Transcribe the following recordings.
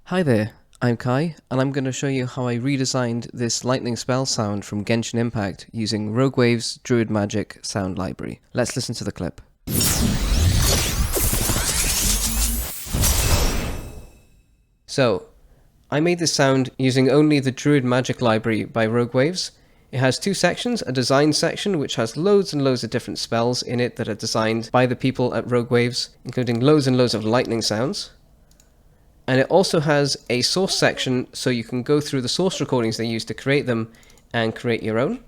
Hi there, I'm Kai, and I'm going to show you how I redesigned this lightning spell sound from Genshin Impact using Rogue Wave's Druid Magic sound library. Let's listen to the clip. So, I made this sound using only the Druid Magic library by Rogue Waves. It has two sections, a design section which has loads and loads of different spells in it that are designed by the people at Rogue Waves, including loads and loads of lightning sounds. And it also has a source section, so you can go through the source recordings they used to create them and create your own.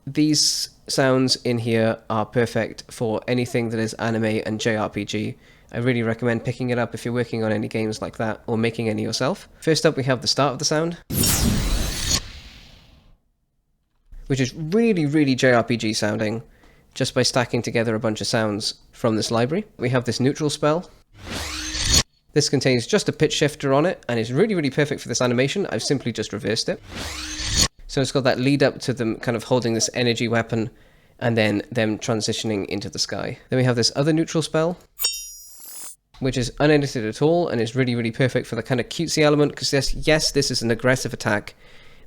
These sounds in here are perfect for anything that is anime and JRPG. I really recommend picking it up if you're working on any games like that or making any yourself. First up, we have the start of the sound, which is really JRPG sounding, just by stacking together a bunch of sounds from this library. We have this neutral spell. This contains just a pitch shifter on it, and is really perfect for this animation. I've simply just reversed it. So it's got that lead up to them kind of holding this energy weapon, and then them transitioning into the sky. Then we have this other neutral spell, which is unedited at all, and is really perfect for the kind of cutesy element, because yes, this is an aggressive attack,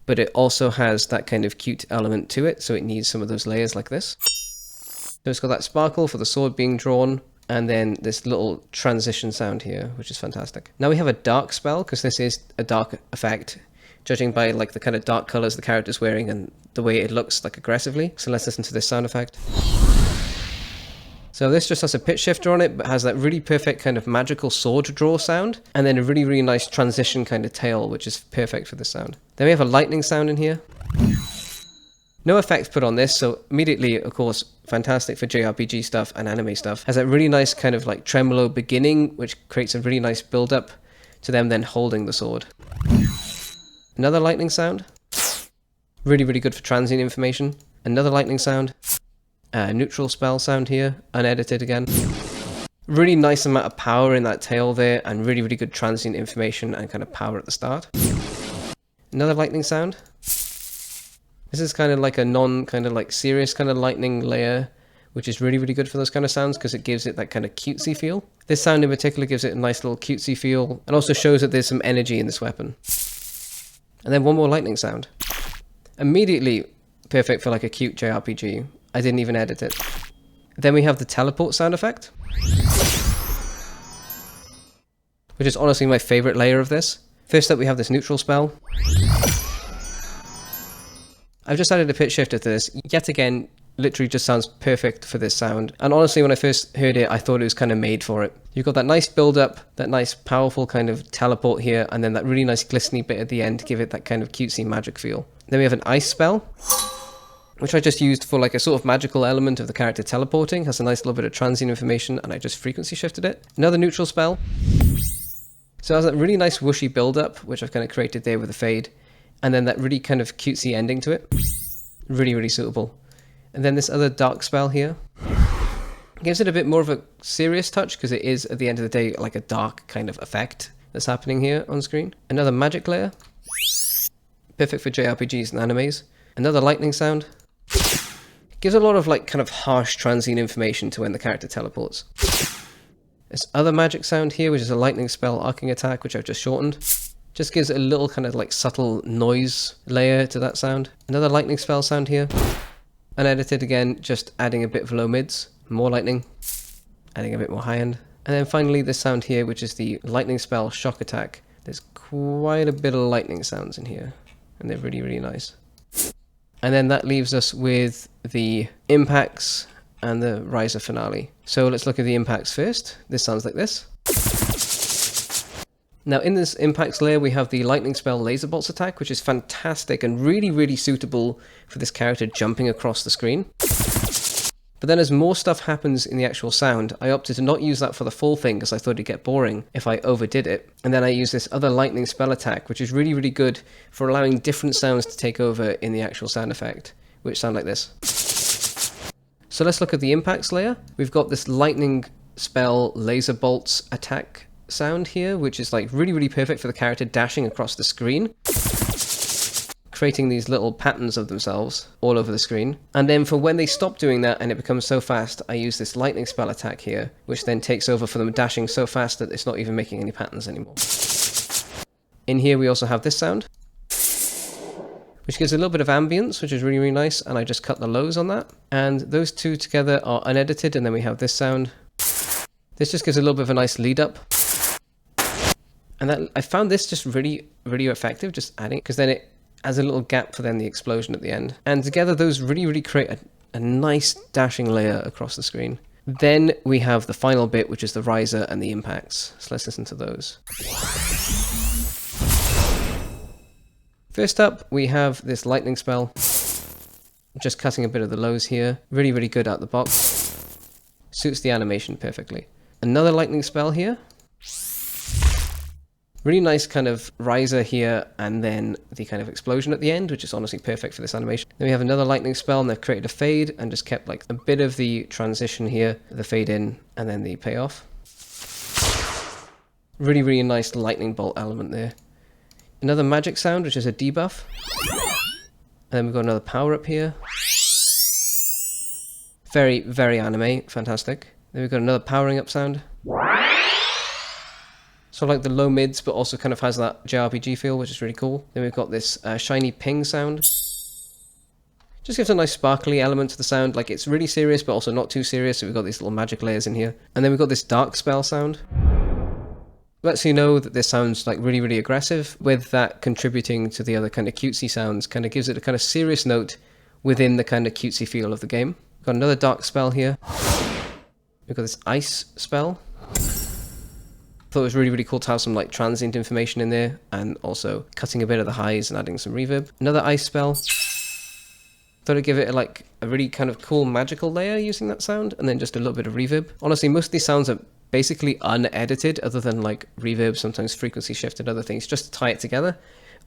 but it also has that kind of cute element to it, so it needs some of those layers like this. So it's got that sparkle for the sword being drawn, and then this little transition sound here, which is fantastic. Now we have a dark spell, because this is a dark effect, judging by like the kind of dark colors the character's wearing and the way it looks like aggressively. So let's listen to this sound effect. So this just has a pitch shifter on it, but has that really perfect kind of magical sword draw sound, and then a really nice transition kind of tail, which is perfect for this sound. Then we have a lightning sound in here. No effects put on this, so immediately, of course, fantastic for JRPG stuff and anime stuff. Has that really nice kind of like tremolo beginning, which creates a really nice build-up to them then holding the sword. Another lightning sound. Really good for transient information. Another lightning sound. Neutral spell sound here, unedited again. Really nice amount of power in that tail there, and really good transient information and kind of power at the start. Another lightning sound. This is kind of like a serious kind of lightning layer, which is really good for those kind of sounds because it gives it that kind of cutesy feel. This sound in particular gives it a nice little cutesy feel and also shows that there's some energy in this weapon. And then one more lightning sound. Immediately perfect for like a cute JRPG. I didn't even edit it. Then we have the teleport sound effect, which is honestly my favorite layer of this. First up, we have this neutral spell. I've just added a pitch shifter to this. Yet again, literally just sounds perfect for this sound. And honestly, when I first heard it, I thought it was kind of made for it. You've got that nice build-up, that nice powerful kind of teleport here, and then that really nice glistening bit at the end to give it that kind of cutesy magic feel. Then we have an ice spell, which I just used for like a sort of magical element of the character teleporting. Has a nice little bit of transient information, and I just frequency shifted it. Another neutral spell. So it has that really nice whooshy build-up, which I've kind of created there with a fade. And then that really kind of cutesy ending to it. Really suitable. And then this other dark spell here gives it a bit more of a serious touch, because it is, at the end of the day, like a dark kind of effect that's happening here on screen. Another magic layer. Perfect for JRPGs and animes. Another lightning sound. Gives a lot of like kind of harsh transient information to when the character teleports. This other magic sound here, which is a lightning spell arcing attack, which I've just shortened. Just gives it a little kind of like subtle noise layer to that sound. Another lightning spell sound here. Unedited again, just adding a bit of low mids. More lightning. Adding a bit more high end. And then finally this sound here, which is the lightning spell shock attack. There's quite a bit of lightning sounds in here. And they're really nice. And then that leaves us with the impacts and the riser finale. So let's look at the impacts first. This sounds like this. Now in this impacts layer we have the lightning spell laser bolts attack, which is fantastic and really suitable for this character jumping across the screen. But then as more stuff happens in the actual sound, I opted to not use that for the full thing because I thought it'd get boring if I overdid it. And then I use this other lightning spell attack, which is really good for allowing different sounds to take over in the actual sound effect, which sound like this. So let's look at the impacts layer. We've got this lightning spell laser bolts attack sound here, which is like really perfect for the character dashing across the screen, creating these little patterns of themselves all over the screen. And then for when they stop doing that and it becomes so fast, I use this lightning spell attack here, which then takes over for them dashing so fast that it's not even making any patterns anymore. In here we also have this sound, which gives a little bit of ambience, which is really, really nice, and I just cut the lows on that. And those two together are unedited, and then we have this sound. This just gives a little bit of a nice lead up. And that, I found this just really, really effective, just adding, because then it adds a little gap for then the explosion at the end. And together those really, really create a nice dashing layer across the screen. Then we have the final bit, which is the riser and the impacts. So let's listen to those. First up, we have this lightning spell. Just cutting a bit of the lows here. Really, really good out the box. Suits the animation perfectly. Another lightning spell here. Really nice kind of riser here, and then the kind of explosion at the end, which is honestly perfect for this animation. Then we have another lightning spell, and they've created a fade and just kept like a bit of the transition here, the fade in, and then the payoff. Really, really nice lightning bolt element there. Another magic sound, which is a debuff. And then we've got another power up here. Very, very anime, fantastic. Then we've got another powering up sound. So like the low mids, but also kind of has that JRPG feel, which is really cool. Then we've got this shiny ping sound. Just gives a nice sparkly element to the sound. Like it's really serious, but also not too serious. So we've got these little magic layers in here. And then we've got this dark spell sound. Lets you know that this sounds like really, really aggressive, with that contributing to the other kind of cutesy sounds. Kind of gives it a kind of serious note within the kind of cutesy feel of the game. Got another dark spell here. We've got this ice spell. Thought it was really, really cool to have some like transient information in there, and also cutting a bit of the highs and adding some reverb. Another ice spell. Thought I'd give it like a really kind of cool magical layer using that sound, and then just a little bit of reverb. Honestly, most of these sounds are basically unedited, other than like reverb, sometimes frequency shift and other things, just to tie it together.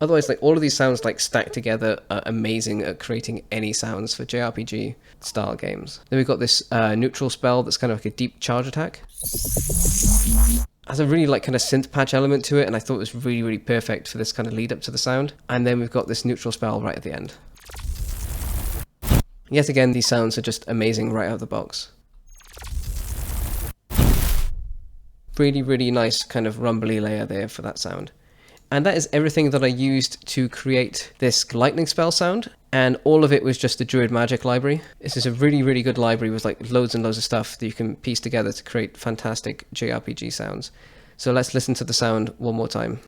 Otherwise, like all of these sounds like stacked together are amazing at creating any sounds for JRPG style games. Then we've got this neutral spell that's kind of like a deep charge attack. Has a really like kind of synth patch element to it, and I thought it was really, really perfect for this kind of lead up to the sound. And then we've got this neutral spell right at the end. Yet again, these sounds are just amazing right out of the box. Really, really nice kind of rumbly layer there for that sound. And that is everything that I used to create this lightning spell sound. And all of it was just the Druid Magic library. This is a really, really good library with like loads and loads of stuff that you can piece together to create fantastic JRPG sounds. So let's listen to the sound one more time.